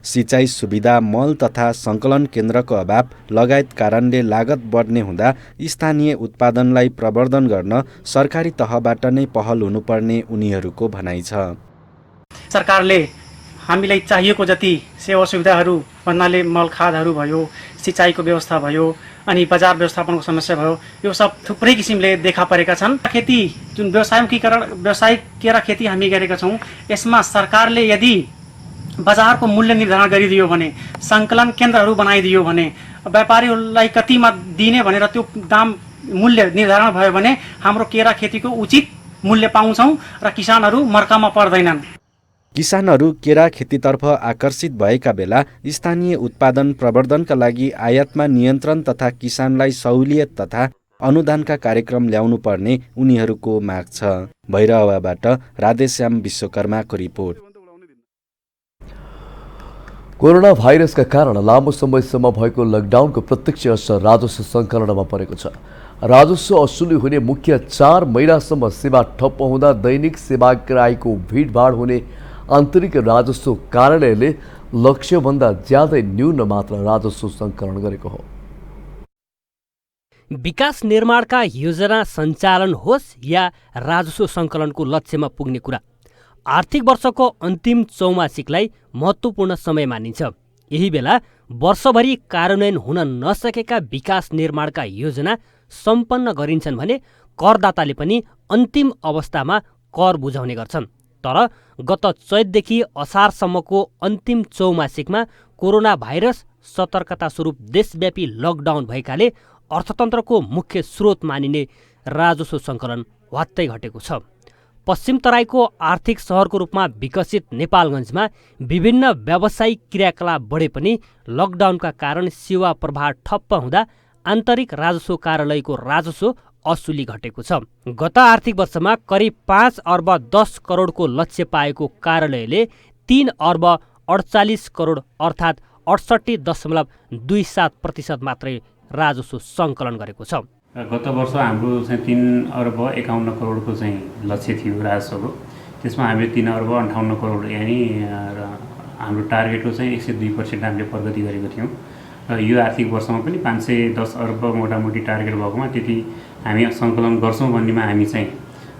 सिँचाइ सुविधा, मल तथा सङ्कलन केन्द्रको अभाव लगायत कारणले लागत बढ्ने हुँदा स्थानीय उत्पादनलाई प्रवर्धन गर्न सरकारी तहबाट नै पहल हुनुपर्ने उनीहरूको भनाइ छ। सरकारले हामीलाई चाहिएको जति सेवा सुविधाहरू भन्नाले मल खादहरू भयो, सिँचाइको व्यवस्था भयो, अनि बजार व्यवस्थापनको समस्या भयो, यो सब थुप्रै किसिमले देखा परेका छन्। खेती जुन व्यावसायिक केरा खेती हामी गरेका छौँ, यसमा सरकारले यदि बजारको मूल्य निर्धारण गरिदियो भने, सङ्कलन केन्द्रहरू बनाइदियो भने, व्यापारीहरूलाई कतिमा दिने भनेर त्यो दाम मूल्य निर्धारण भयो भने हाम्रो केरा खेतीको उचित मूल्य पाउँछौँ र किसानहरू मर्कामा पर्दैनन्। किसानहरू केरा खेतीतर्फ आकर्षित भएका बेला स्थानीय उत्पादन प्रवर्धनका लागि आयातमा नियन्त्रण तथा किसानलाई सहुलियत तथा अनुदानका कार्यक्रम ल्याउनु पर्ने उनीहरूको माग छ। भैरहवाबाट राधेश्याम विश्वकर्माको रिपोर्ट। कोरोना भाइरसका कारण लामो समयसम्म भएको लकडाउनको प्रत्यक्ष असर राजस्व सङ्कलनमा परेको छ। राजस्व असुली हुने मुख्य 4 महिनासम्म सेवा ठप्प हुँदा दैनिक सेवाग्राहीको भिडभाड हुने आन्तरिक राजस्व कार्यालयले लक्ष्यभन्दा ज्यादै न्यून मात्रा राजस्व सङ्कलन गरेको हो। विकास निर्माणका योजना सञ्चालन होस् या राजस्व सङ्कलनको लक्ष्यमा पुग्ने कुरा, आर्थिक वर्षको अन्तिम चौमासिकलाई महत्त्वपूर्ण समय मानिन्छ। यही बेला वर्षभरि कार्यान्वयन हुन नसकेका विकास निर्माणका योजना सम्पन्न गरिन्छन् भने करदाताले पनि अन्तिम अवस्थामा कर बुझाउने गर्छन्। तर गत चैतदेखि असारसम्मको अन्तिम चौमासिकमा कोरोना भाइरस सतर्कता स्वरूप देशव्यापी लकडाउन भएकाले अर्थतन्त्रको मुख्य स्रोत मानिने राजस्व सङ्कलन ह्वात्तै घटेको छ। पश्चिम तराईको आर्थिक सहरको रूपमा विकसित नेपालगञ्जमा विभिन्न व्यावसायिक क्रियाकलाप बढे पनि लकडाउनका कारण सेवा प्रवाह ठप्प हुँदा आन्तरिक राजस्व कार्यालयको राजस्व असुली घटेको छ। गत आर्थिक वर्षमा करिब 5 अर्ब 10 करोडको लक्ष्य पाएको कार्यालयले 3 अर्ब 48 करोड अर्थात् 68.27% मात्रै राजस्व सङ्कलन गरेको छ। गत वर्ष हाम्रो चाहिँ 3 अर्ब 51 करोडको चाहिँ लक्ष्य थियो राजस्वको। त्यसमा हामीले 3 अर्ब 58 करोड यानि हाम्रो टार्गेटको चाहिँ 102% हामीले प्रगति गरेको थियौँ। यो आर्थिक वर्षमा पनि 510 अर्ब मोटामोटी टार्गेट भएकोमा त्यति हामी सङ्कलन गर्छौँ भन्नेमा हामी चाहिँ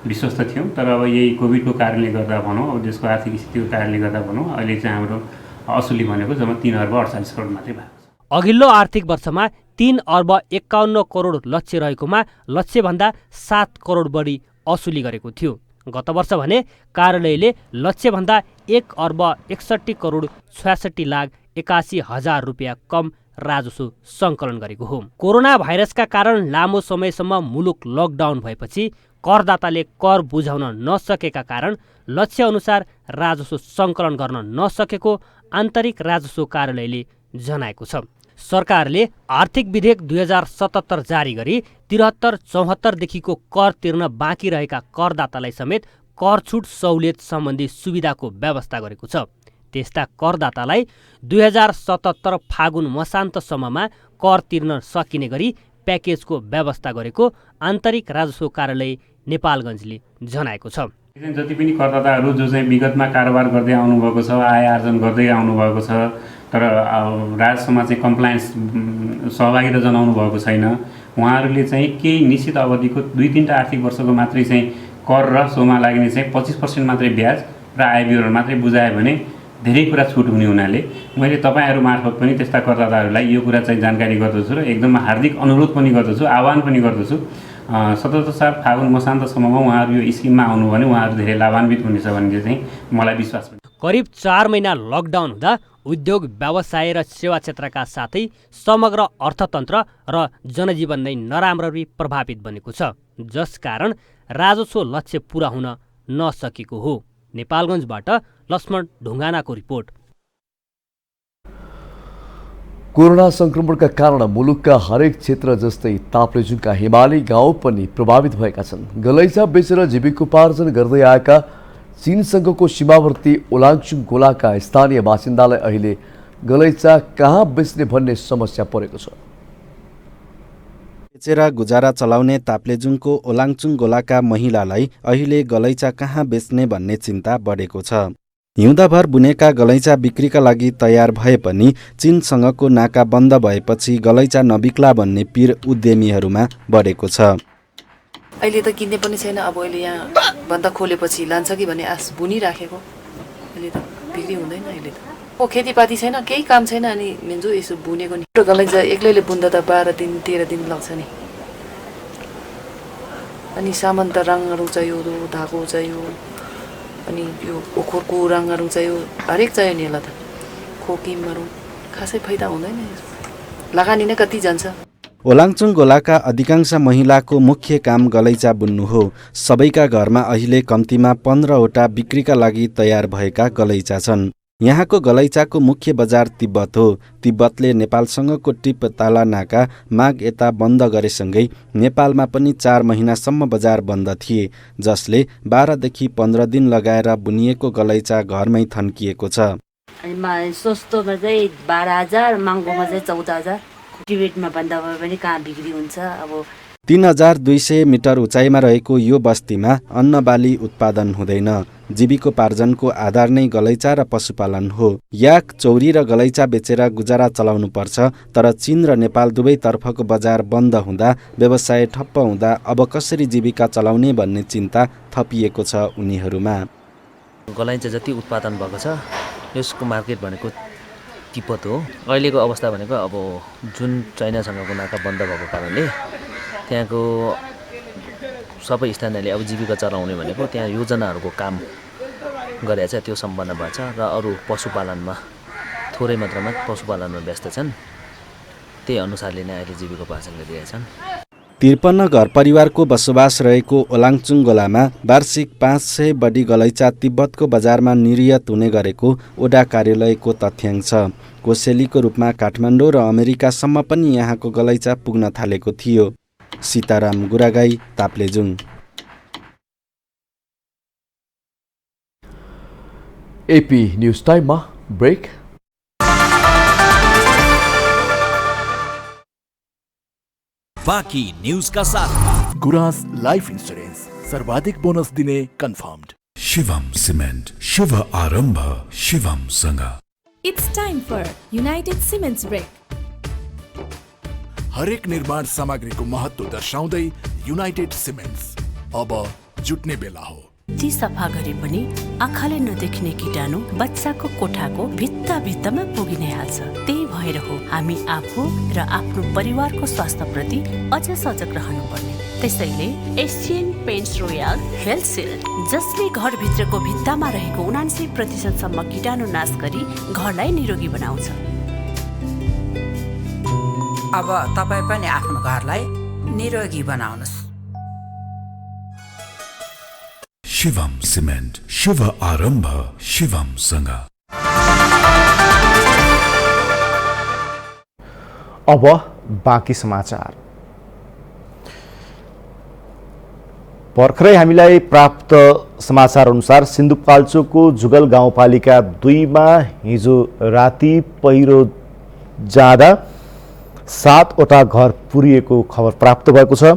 विश्वस्त थियौँ। तर अब यही कोभिडको कारणले गर्दा भनौँ, अब देशको आर्थिक स्थितिको कारणले गर्दा भनौँ, अहिले चाहिँ हाम्रो असुली भनेको जम्मा 3 अर्ब 48 करोड मात्रै भएको छ। अघिल्लो आर्थिक वर्षमा 3 अर्ब 51 करोड लक्ष्य रहेकोमा लक्ष्यभन्दा 7 करोड बढी असुली गरेको थियो। गत वर्ष भने कार्यालयले लक्ष्यभन्दा 1 अर्ब 61 करोड 66 लाख 81 हजार रुपियाँ कम राजस्व सङ्कलन गरेको हो। कोरोना भाइरसका कारण लामो समयसम्म मुलुक लकडाउन भएपछि करदाताले कर बुझाउन नसकेका कारण लक्ष्य अनुसार राजस्व सङ्कलन गर्न नसकेको आन्तरिक राजस्व कार्यालयले जनाएको छ। सरकारले आर्थिक विधेयक 2077 जारी गरी 73-74 देखिको कर तिर्न बाँकी रहेका करदातालाई समेत कर छुट सहुलियत सम्बन्धी सुविधाको व्यवस्था गरेको छ। त्यस्ता करदातालाई 2077 फागुन मसान्तसम्ममा कर तिर्न सकिने गरी प्याकेजको व्यवस्था गरेको आन्तरिक राजस्व कार्यालय नेपालगञ्जले जनाएको छ। जति पनि करदाताहरू जो चाहिँ विगतमा कारोबार गर्दै आउनुभएको छ, आय आर्जन गर्दै आउनुभएको छ, तर राजस्वमा चाहिँ कम्प्लायन्स सहभागिता जनाउनु भएको छैन, उहाँहरूले चाहिँ केही निश्चित अवधिको 2-3 आर्थिक वर्षको मात्रै चाहिँ कर र सोमा लाग्ने चाहिँ 25% मात्रै ब्याज र आय विवरण मात्रै बुझायो भने धेरै कुरा छुट हुने हुनाले मैले तपाईँहरू मार्फत पनि त्यस्ता करदाताहरूलाई यो कुरा चाहिँ जानकारी गर्दछु र एकदम हार्दिक अनुरोध पनि गर्दछु, आह्वान पनि गर्दछु। 77 फागुन मसान्तसम्ममा उहाँहरू यो स्किममा आउनु भने उहाँहरू धेरै लाभान्वित हुनेछ भन्ने चाहिँ मलाई विश्वास छ। करिब 4 महिना लकडाउन हुँदा उद्योग व्यवसाय र सेवा क्षेत्रका साथै समग्र अर्थतन्त्र र जनजीवन नै नराम्ररी प्रभावित बनेको छ, जसकारण राजस्व लक्ष्य पूरा हुन नसकेको हो। नेपालगञ्जबाट लक्ष्मण ढुङ्गानाको रिपोर्ट। कोरोना संक्रमणका कारण मुलुकका हरेक क्षेत्र जस्तै ताप्लेजुङका हिमाली गाउँ पनि प्रभावित भएका छन्। गलैँचा बेचेर जीविकोपार्जन गर्दै आएका चीनसँगको सीमावर्ती ओलाङचुङ गोलाका स्थानीय बासिन्दालाई अहिले गलैँचा कहाँ बेच्ने भन्ने समस्या परेको छ। बेचेर गुजारा चलाउने ताप्लेजुङको ओलाङचुङ गोलाका महिलालाई अहिले गलैँचा कहाँ बेच्ने भन्ने चिन्ता बढेको छ। हिउँदाभर बुनेका गलैँचा बिक्रीका लागि तयार भए पनि चीनसँगको नाका बन्द भएपछि गलैँचा नबिक्ला भन्ने पीर उद्यमीहरूमा बढेको छ। अहिले त किन्ने पनि छैन, अब अहिले यहाँ बन्द खोलेपछि लान्छ कि भन्ने आश बुनिराखेको। अहिले त बिक्री हुँदैन अहिले त खेतीपाती छैन केही काम छैन अनि मेन्जु यसो बुनेको नि गलैँचा एक्लैले बुन्दा त 12 दिन 13 दिन लाग्छ नि अनि सामान त रङहरू चाहियो धागो चाहियो अनि यो ओखरको रङहरू चाहियो हरेक चाहियो नि यसलाई त खोकिमहरू खासै फाइदा हुँदैन लगानी नै कति जान्छ ओलाङचुङ गोलाका अधिकांश महिलाको मुख्य काम गलैँचा बुन्नु हो सबैका घरमा अहिले कम्तीमा 15वटा बिक्रीका लागि तयार भएका गलैँचा छन् यहाँको गलैँचाको मुख्य बजार तिब्बत हो तिब्बतले नेपालसँगको टिप ताला नाका माग यता बन्द गरेसँगै नेपालमा पनि 4 महिनासम्म बजार बन्द थिए जसले 12 देखि 15 दिन लगाएर बुनिएको गलैँचा घरमै थन्किएको छ अनि सस्तोमा चाहिँ 12,000 महँगोमा चाहिँ 14,000 टिबेटमा भन्दा पनि कहाँ बिक्री हुन्छ अब 3200 मिटर उचाइमा रहेको यो बस्तीमा अन्नबाली उत्पादन हुँदैन जीविकोपार्जनको आधार नै गलैँचा र पशुपालन हो याक चौरी र गलैँचा बेचेर गुजारा चलाउनु पर्छ तर चीन र नेपाल दुवैतर्फको बजार बन्द हुँदा व्यवसाय ठप्प हुँदा अब कसरी जीविका चलाउने भन्ने चिन्ता थपिएको छ उनीहरूमा गलैँचा जति उत्पादन भएको छ यसको मार्केट भनेको तिब्बत हो अहिलेको अवस्था भनेको अब जुन चाइनासँगको नाका बन्द भएको कारणले त्यहाँको सबै स्थानीयले अब जीविका चलाउने भनेको त्यहाँ योजनाहरूको काम गरेर चाहिँ त्यो सम्पन्न भएको छ र अरू पशुपालनमा थोरै मात्रामा पशुपालनमा व्यस्त छन् त्यही अनुसारले नै अहिले जीविकोपार्जन गरिरहेछन् 53 घर परिवारको बसोबास रहेको ओलाङचुङ गोलामा वार्षिक 500 बढी गलैँचा तिब्बतको बजारमा निर्यात हुने गरेको ओडा कार्यालयको तथ्याङ्क छ कोसेलीको रूपमा काठमाडौँ र अमेरिकासम्म पनि यहाँको गलैँचा पुग्न थालेको थियो सीताराम गुरागाई ताप्लेजुङ एपी न्यूज टाइममा ब्रेक बाकी न्यूज का साथ गुरांस लाइफ इंश्योरेंस सर्वाधिक बोनस दिने कन्फर्म्ड शिवम सिमेंट शुभ आरंभ शिवम संग It's time for United Cements Break. हरेक निर्माण सामग्रीको महत्त्व दर्शाउँदै युनाइटेड सिमेन्ट्स अब जुट्ने बेला हो ती सफा गरे पनि आँखाले नदेख्ने कीटाणु बच्चाको कोठाको भित्तामा पुगि नै हाल्छ त्यही भएर हो हामी आफू र आफ्नो परिवारको स्वास्थ्यप्रति अझ सजग रहनुपर्ने त्यसैले Asian Paints Royal Health Shield जसले घरभित्रको भित्तामा रहेको 79% सम्म कीटाणु नाश गरी घरलाई निरोगी बनाउँछ अब तपाई पनि आफ्नो घरलाई निरोगी बनाउनुस् शिवम सिमेंट शुभ आरंभ शिवम संग अब बाँकी समाचार भर्खरै हामीलाई प्राप्त समाचार अनुसार सिन्धुपाल्चोकको जुगल गाउँपालिका 2 मा हिजो राति पहिरो जाँदा 7वटा घर पुरिएको खबर प्राप्त भएको छ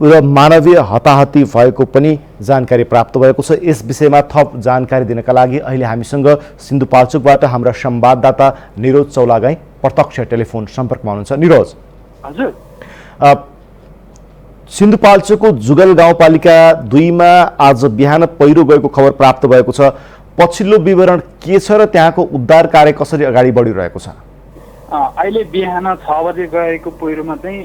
र मानवीय हताहती भएको पनि जानकारी प्राप्त भएको छ यस विषयमा थप जानकारी दिनका लागि अहिले हामीसँग सिन्धुपाल्चोकबाट हाम्रा संवाददाता निरोज चौलागाई प्रत्यक्ष टेलिफोन सम्पर्कमा हुनुहुन्छ निरोज हजुर सिन्धुपाल्चोकको जुगल गाउँपालिका 2 मा आज बिहान पहिरो गएको खबर प्राप्त भएको छ पछिल्लो विवरण के छ र त्यहाँको उद्धार कार्य कसरी अगाडि बढिरहेको छ अहिले बिहान 6 बजे गएको पहिरोमा चाहिँ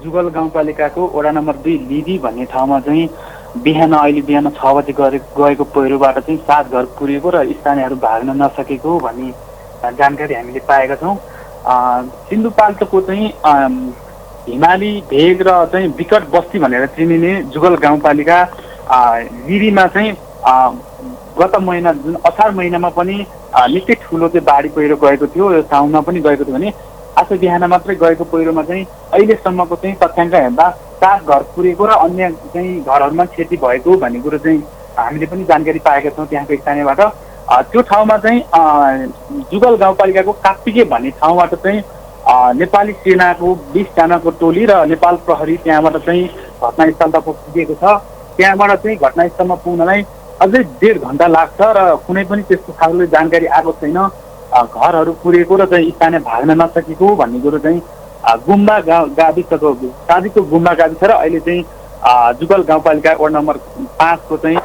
जुगल गाउँपालिकाको वडा नम्बर 2 लिदी भन्ने ठाउँमा चाहिँ अहिले बिहान 6 बजे गएको पहिरोबाट चाहिँ 7 घर पुरिएको र स्थानीयहरू भाग्न नसकेको भन्ने जानकारी हामीले पाएका छौँ सिन्धुपाल्चोकको चाहिँ हिमाली भेग र चाहिँ विकट बस्ती भनेर चिनिने जुगल गाउँपालिका लिदीमा चाहिँ गत महिना जुन असार महिनामा पनि निकै ठुलो चाहिँ बाढी पहिरो गएको थियो यो साउनमा पनि गएको थियो भने आज बिहान मात्रै गएको पहिरोमा चाहिँ अहिलेसम्मको चाहिँ तथ्याङ्क हेर्दा 7 घर पुरेको र अन्य चाहिँ घरहरूमा क्षति भएको भन्ने कुरो चाहिँ हामीले पनि जानकारी पाएका छौँ त्यहाँको स्थानीयबाट त्यो ठाउँमा चाहिँ जुगल गाउँपालिकाको काप्पिके भन्ने ठाउँबाट चाहिँ नेपाली सेनाको 20 जनाको टोली र नेपाल प्रहरी त्यहाँबाट चाहिँ घटनास्थलतर्फ पुगेको छ त्यहाँबाट चाहिँ घटनास्थलमा पुग्नलाई अझै 1.5 घण्टा लाग्छ र कुनै पनि त्यस्तो खालको जानकारी आएको छैन घरहरू पुरेको र चाहिँ स्थानीय भाग्न नसकेको भन्ने कुरो चाहिँ गुम्बा गाविसको सादिकको गुम्बा गाविस र अहिले चाहिँ जुगल गाउँपालिका वडा नम्बर 5 को चाहिँ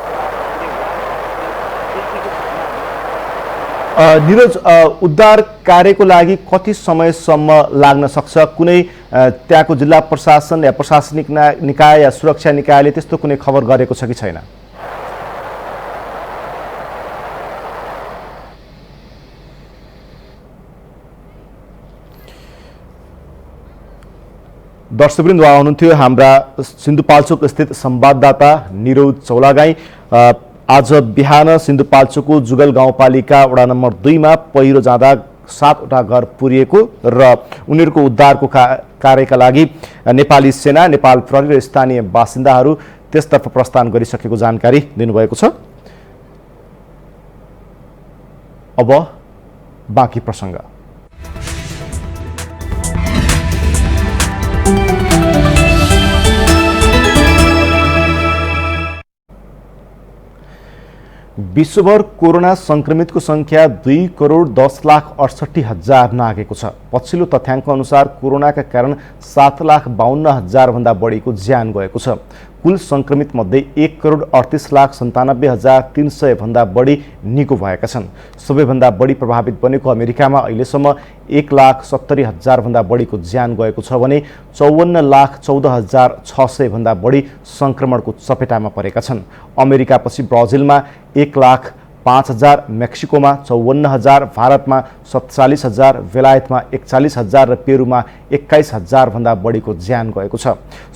निरज, उद्धार कार्यको लागि कति समयसम्म लाग्न सक्छ? कुनै त्यहाँको जिल्ला प्रशासन या प्रशासनिक निकाय या सुरक्षा निकायले त्यस्तो कुनै खबर गरेको छ कि छैन? दर्शकवृन्द, उहाँ हुनुहुन्थ्यो हाम्रा सिन्धुपाल्चोक स्थित संवाददाता निरज चौलागाई। आज बिहान सिन्धुपाल्चोकको जुगल गाउँपालिका वडा नम्बर 2 मा पहिरो जाँदा 7वटा घर पुरिएको र उनीहरूको उद्धारको कार्यका लागि नेपाली सेना, नेपाल प्रहरी र स्थानीय बासिन्दाहरू त्यसतर्फ प्रस्थान गरिसकेको जानकारी दिनुभएको छ। अब बाँकी प्रसङ्ग। विश्वभर कोरोना संक्रमितको संख्या 2,10,68,000 नागेको छ। पछिल्लो तथ्याङ्क अनुसार कोरोनाका कारण 7,52,000 भन्दा बढीको ज्यान गएको छ। कुल संक्रमित मध्ये 1,38,97,300 भन्दा बढी निको भएका छन्। सबैभन्दा बढी प्रभावित बनेको अमेरिकामा अहिलेसम्म 1,70,000 भन्दा बढीको ज्यान गएको छ भने 54,14,600 भन्दा बढी संक्रमणको चपेटामा परेका छन्। अमेरिकापछि ब्राजिलमा 1,05,000, मेक्सिकोमा 54,000, भारतमा 47,000, बेलायतमा 41,000 र पेरुमा 21,000 भन्दा बढीको ज्यान गएको छ।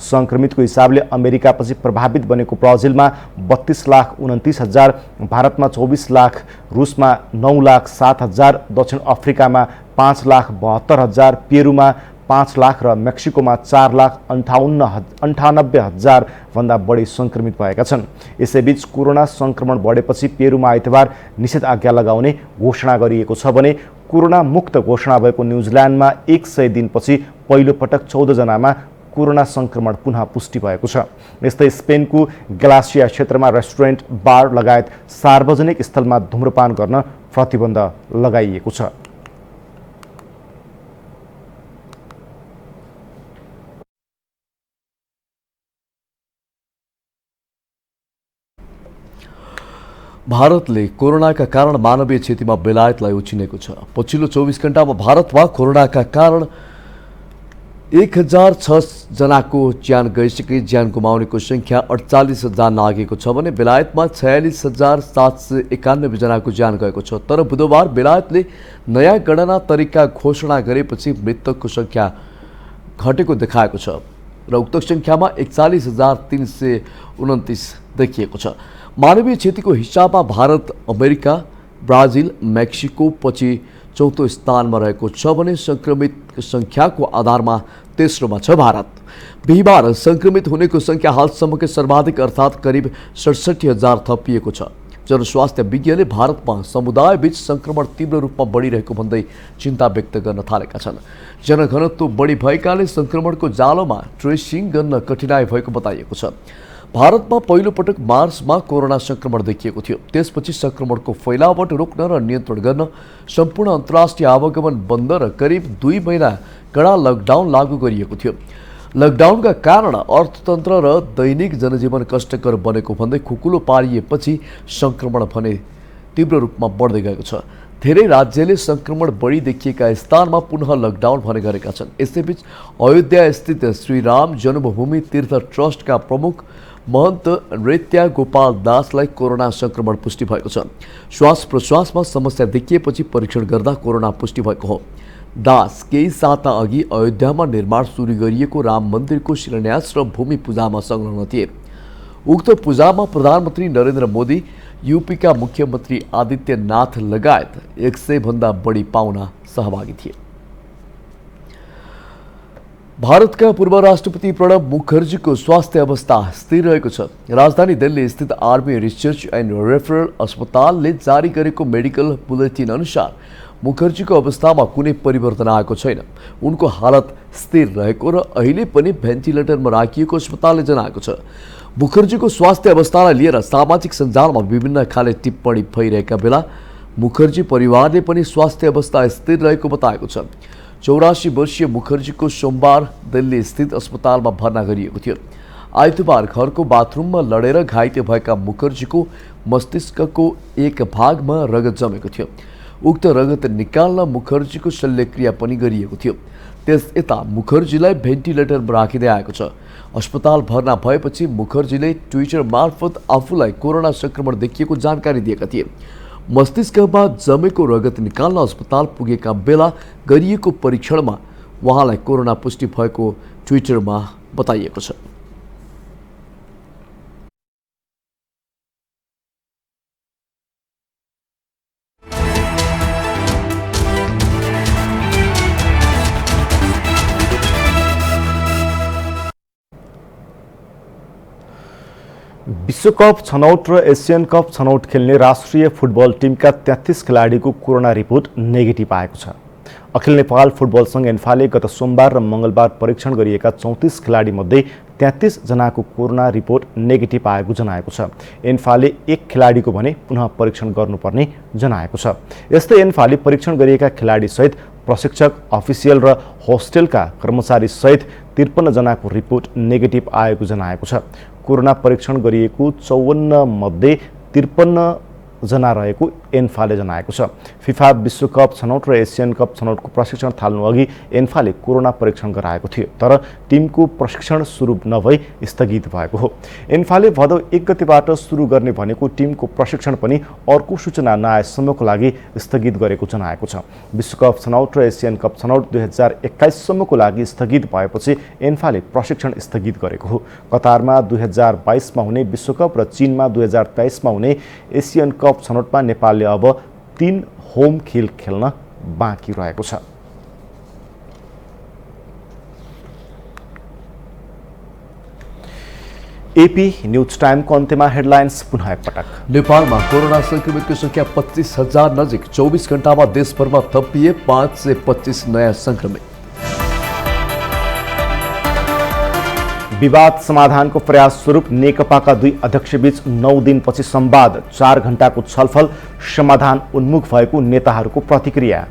संक्रमितको हिसाबले अमेरिकापछि प्रभावित बनेको ब्राजिलमा 32,29,000, भारतमा 24,00,000, रुसमा 9,07,000, दक्षिण अफ्रिकामा 5,72,000, पेरुमा 5,00,000 र मेक्सिकोमा 4,98,000 भन्दा बढी संक्रमित भएका छन्। यसैबीच कोरोना संक्रमण बढेपछि पेरुमा आइतबार निषेधाज्ञा लगाउने घोषणा गरिएको छ भने कोरोना मुक्त घोषणा भएको न्युजिल्यान्डमा 100 दिनपछि पहिलो पटक 14 जनामा कोरोना संक्रमण पुनः पुष्टि भएको छ। यस्तै स्पेनको ग्यालासिया क्षेत्रमा रेस्टुरेन्ट, बार लगायत सार्वजनिक स्थलमा धूम्रपान गर्न प्रतिबन्ध लगाइएको छ। भारतले कोरोनाका कारण मानवीय क्षतिमा बेलायतलाई उछिनेको छ। पछिल्लो 24 घण्टामा भारतमा कोरोनाका कारण 1,006 जनाको ज्यान गइसके ज्यान गुमाउनेको संख्या 48,000 नागेको छ भने बेलायतमा 46,791 जनाको ज्यान गएको छ। तर बुधबार बेलायतले नयाँ गणना तरिका घोषणा गरेपछि मृतकको संख्या घटेको देखाएको छ र उक्त संख्यामा 41,329 देखिएको छ। मानवीय क्षतिको हिसाबमा भारत, अमेरिका, ब्राजिल, मेक्सिको पछि चौथो स्थानमा रहेको छ भने संक्रमित संख्याको आधारमा तेस्रोमा छ भारत। बिहिबार संक्रमित हुनेको संख्या हालसम्मकै सर्वाधिक अर्थात् करिब 67,000 थपिएको छ। जनस्वास्थ्य विज्ञले भारतमा समुदायबीच संक्रमण तीव्र रूपमा बढिरहेको भन्दै चिन्ता व्यक्त गर्न थालेका छन्। जनघनत्व बढी भएकाले संक्रमणको जालोमा ट्रेसिङ गर्न कठिनाई भएको बताइएको छ। भारतमा पहिलो पटक मार्चमा कोरोना संक्रमण देखिएको थियो। त्यसपछि संक्रमणको फैलावट रोक्न र नियन्त्रण गर्न सम्पूर्ण अन्तर्राष्ट्रिय आवागमन बन्द र करिब 2 महिना कडा लकडाउन लागू गरिएको थियो। लकडाउनका कारण अर्थतन्त्र र दैनिक जनजीवन कष्टकर बनेको भन्दै खुकुलो पारिएपछि संक्रमण भने तीव्र रूपमा बढ्दै गएको छ। धेरै राज्यले संक्रमण बढी देखिएका स्थानमा पुनः लकडाउन भने गरेका छन्। यसैबीच अयोध्या स्थित श्रीराम जन्मभूमि तीर्थ ट्रस्टका प्रमुख महन्त नृत्य गोपाल दासलाई कोरोना संक्रमण पुष्टि भएको छ। श्वास प्रश्वासमा समस्या देखिएपछि परीक्षण गर्दा कोरोना पुष्टि भएको हो। दास केही साता अघि अयोध्यामा निर्माण सुरु गरिएको राम मन्दिरको शिलान्यास र भूमि पूजामा संलग्न थिए। उक्त पूजामा प्रधानमन्त्री नरेन्द्र मोदी, यूपीका मुख्यमन्त्री आदित्यनाथ लगायत 100 भन्दा बढी पाहुना सहभागी थिए। भारतका पूर्व राष्ट्रपति प्रणब मुखर्जीको स्वास्थ्य अवस्था स्थिर रहेको छ। राजधानी दिल्ली स्थित आर्मी रिसर्च एन्ड रेफरल अस्पतालले जारी गरेको मेडिकल बुलेटिन अनुसार मुखर्जीको अवस्थामा कुनै परिवर्तन आएको छैन। उनको हालत स्थिर रहेको र अहिले पनि भेन्टिलेटरमा राखिएको अस्पतालले जनाएको छ। मुखर्जीको स्वास्थ्य अवस्थालाई लिएर सामाजिक सञ्जालमा विभिन्न खाले टिप्पणी भइरहेका बेला मुखर्जी परिवारले पनि स्वास्थ्य अवस्था स्थिर रहेको बताएको छ। 84 वर्षीय मुखर्जीको सोमबार दिल्ली स्थित अस्पतालमा भर्ना गरिएको थियो। आइतबार घरको बाथरुममा लडेर घाइते भएका मुखर्जीको मस्तिष्कको एक भागमा रगत जमेको थियो। उक्त रगत निकाल्न मुखर्जीको शल्यक्रिया पनि गरिएको थियो। त्यस यता मुखर्जीलाई भेन्टिलेटरमा राखिँदै आएको छ। अस्पताल भर्ना भएपछि मुखर्जीले ट्विटर मार्फत आफूलाई कोरोना संक्रमण देखिएको जानकारी दिएका थिए। मस्तिष्कमा जमेको रगत निकाल्न अस्पताल पुगेका बेला गरिएको परीक्षणमा उहाँलाई कोरोना पुष्टि भएको ट्विटरमा बताइएको छ। विश्वकप छनौट र एसियन कप छनौट खेल्ने राष्ट्रिय फुटबल टिमका 33 खेलाडीको कोरोना रिपोर्ट नेगेटिभ आएको छ। अखिल नेपाल फुटबल संघ एन्फाले गत सोमबार र मङ्गलबार परीक्षण गरिएका 34 खेलाडी मध्ये 33 जनाको कोरोना रिपोर्ट नेगेटिभ आएको जनाएको छ। एन्फाले एक खेलाडीको भने पुनः परीक्षण गर्नुपर्ने जनाएको छ। यस्तै एन्फाले परीक्षण गरिएका खेलाडी सहित प्रशिक्षक, अफिसियल र होस्टेलका कर्मचारी सहित 53 जनाको रिपोर्ट नेगेटिभ आएको जनाएको छ। कोरोना परीक्षण गरिएको 54 मध्ये 53 जना रहेको एन्फाले जनाएको छ। फिफा विश्वकप छनौट र एसियन कप छनौटको प्रशिक्षण थाल्नु अघि एन्फाले कोरोना परीक्षण गराएको थियो, तर टिमको प्रशिक्षण सुरु नभई स्थगित भएको हो। एन्फाले भदौ 1 गतेबाट सुरु गर्ने भनेको टिमको प्रशिक्षण पनि अर्को सूचना नआएसम्मको लागि स्थगित गरेको जनाएको छ। विश्वकप छनौट र एसियन कप छनौट 2021 सम्मको लागि स्थगित भएपछि एन्फाले प्रशिक्षण स्थगित गरेको हो। कतारमा 2022 मा हुने विश्वकप र चीनमा 2023 मा हुने एसियन कप छनौटमा नेपालले अब 3 होम खेल खेल्न बाँकी रहेको छ। एपी न्यूज टाइमको अन्त्यमा हेडलाइन्स पुनः एकपटक। नेपालमा कोरोना संक्रमितको संख्या 25,000 नजिक, 24 घण्टामा देशभरमा थपिए 525 नयाँ संक्रमित। विवाद समाधानको प्रयास स्वरूप नेकपाका 2 अध्यक्षबीच 9 दिनपछि संवाद, 4 घण्टाको छलफल, समाधान उन्मुख भएको नेताहरूको प्रतिक्रिया।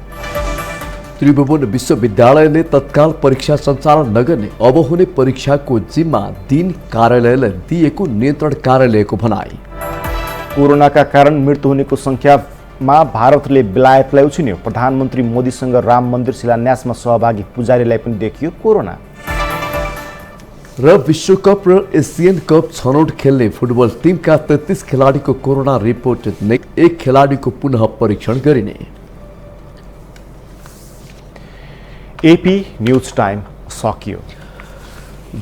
त्रिभुवन विश्वविद्यालयले तत्काल परीक्षा सञ्चालन नगर्ने, अब हुने परीक्षाको जिम्मा दिन कार्यालयलाई दिएको नियन्त्रण कार्यालयको भनाई। कोरोनाका कारण मृत्यु हुनेको संख्यामा भारतले बेलायतलाई उछिन्यो, प्रधानमन्त्री मोदीसँग राम मन्दिर शिलान्यासमा सहभागी पुजारीलाई पनि देखियो कोरोना। र विश्वकप र एसियन कप छनौट खेल्ने फुटबल टिमका 33 खेलाडीको कोरोना रिपोर्ट, एक खेलाडीको पुनः परीक्षण गरिने। एपी न्यूज टाइम सकियो।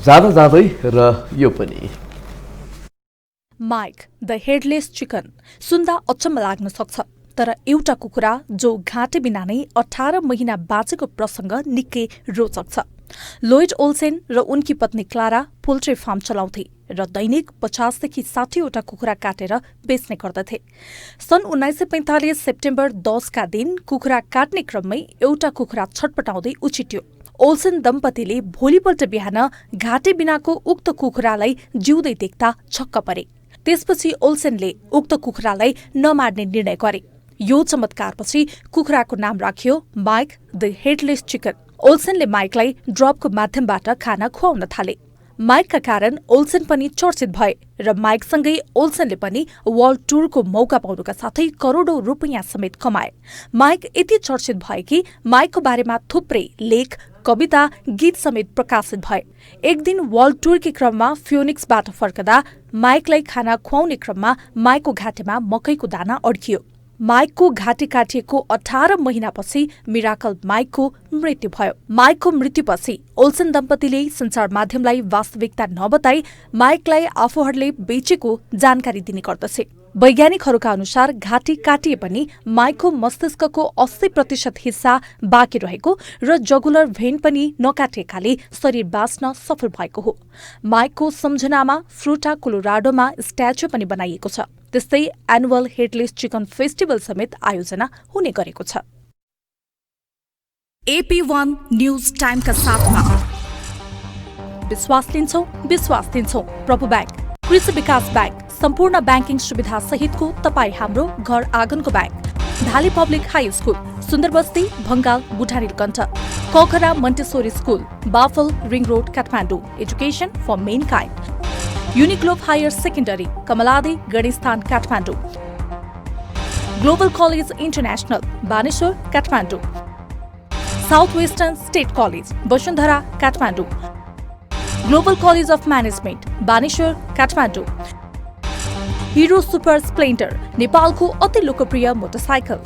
जाँदै र यो पनि माइक द हेडलेस चिकन सुन्दा अचम्म लाग्न सक्छ, तर एउटा कुखुरा जो घाँटे बिना नै 18 महिना बाँचेको प्रसङ्ग निकै रोचक छ। लोइड ओल्सेन र उनकी पत्नी क्लारा पोल्ट्री फार्म चलाउँथे र दैनिक 50 देखि 60 वटा कुखुरा काटेर बेच्ने गर्दथे। सन् 1945 सेप्टेम्बर 10 का दिन कुखुरा काट्ने क्रममै एउटा कुखुरा छटपटाउँदै उछिट्यो। ओल्सेन दम्पतिले भोलिपल्ट बिहान घाँटे बिनाको उक्त कुखुरालाई जिउँदै देख्दा छक्क परे। त्यसपछि ओल्सेनले उक्त कुखुरालाई नमार्ने निर्णय गरे। यो चमत्कारपछि कुखुराको नाम राखियो माइक द हेडलेस चिकन। ओल्सेनले माइकलाई ड्रपको माध्यमबाट खाना खुवाउन थाले। माइकका कारण ओल्सेन पनि चर्चित भए र माइकसँगै ओल्सेनले पनि वर्ल्ड टुरको मौका पाउनुका साथै करोडौं रुपियाँ समेत कमाए। माइक यति चर्चित भए कि माइकको बारेमा थुप्रै लेख, कविता, गीत समेत प्रकाशित भए। एक दिन वर्ल्ड टुरकै क्रममा फ्योनिक्सबाट फर्कदा माइकलाई खाना खुवाउने क्रममा माइकको घाँटीमा मकैको दाना अड्कियो। माइकको घाँटी काटिएको 18 महिनापछि मिराकल माइकको मृत्यु भयो। माइकको मृत्युपछि ओल्सेन दम्पतिले सञ्चार माध्यमलाई वास्तविकता नबताई माइकलाई आफूहरूले बेचेको जानकारी दिने गर्दछे। वैज्ञानिकहरूका अनुसार घाँटी काटिए पनि माइकको मस्तिष्कको 80% हिस्सा बाँकी रहेको र जगुलर भेन पनि नकाटिएकाले शरीर बाँच्न सफल भएको हो। माइकको सम्झनामा फ्रुटा कोलोराडोमा स्ट्याच्यु पनि बनाइएको छ। त्यस्तै एनुअल हेडलेस चिकन फेस्टिभल समेत आयोजना हुने गरेको छ। AP1 न्यूज टाइमका साथमा विश्वास दिन्छौं प्रभु बैंक, कृषि विकास बैंक, सम्पूर्ण ब्याङ्किङ सुविधा सहितको तपाईँ हाम्रो घर आँगनको bank, Dhali Public High School, Sundarbasti, Bhangal, Budhanilkantha, Kokhara Montessori School, Baphal, Ring Road, Kathmandu, Education for Mankind, Uniglobe Higher Secondary, Kamaladi, Ganeshsthan, Kathmandu, Global College International Baneshwar Kathmandu, South Western State College Vasundhara Kathmandu, Global College of Management Baneshwar Kathmandu, Hero Super Splendor नेपालको अति लोकप्रिय मोटरसाइकल,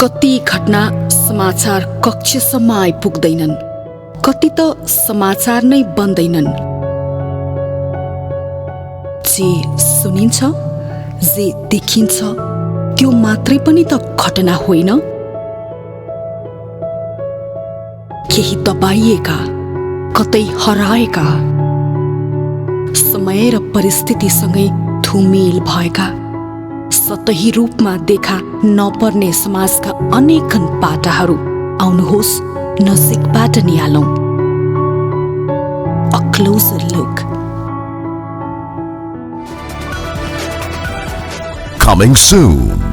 कति घटना समाचार कक्षसम्म आइपुग्दैनन्, कति त समाचार नै बन्दैनन्। जे सुनिन्छ, जे देखिन्छ त्यो मात्रै पनि त घटना होइन। केही दबाइएका, कतै हराएका, समय र परिस्थितिसँगै धुमिल भएका, सतही रूपमा देखा नपर्ने समाजका अनेकन पाटाहरू आउनुहोस् नजिकबाट निहालौं। A closer look. Coming soon.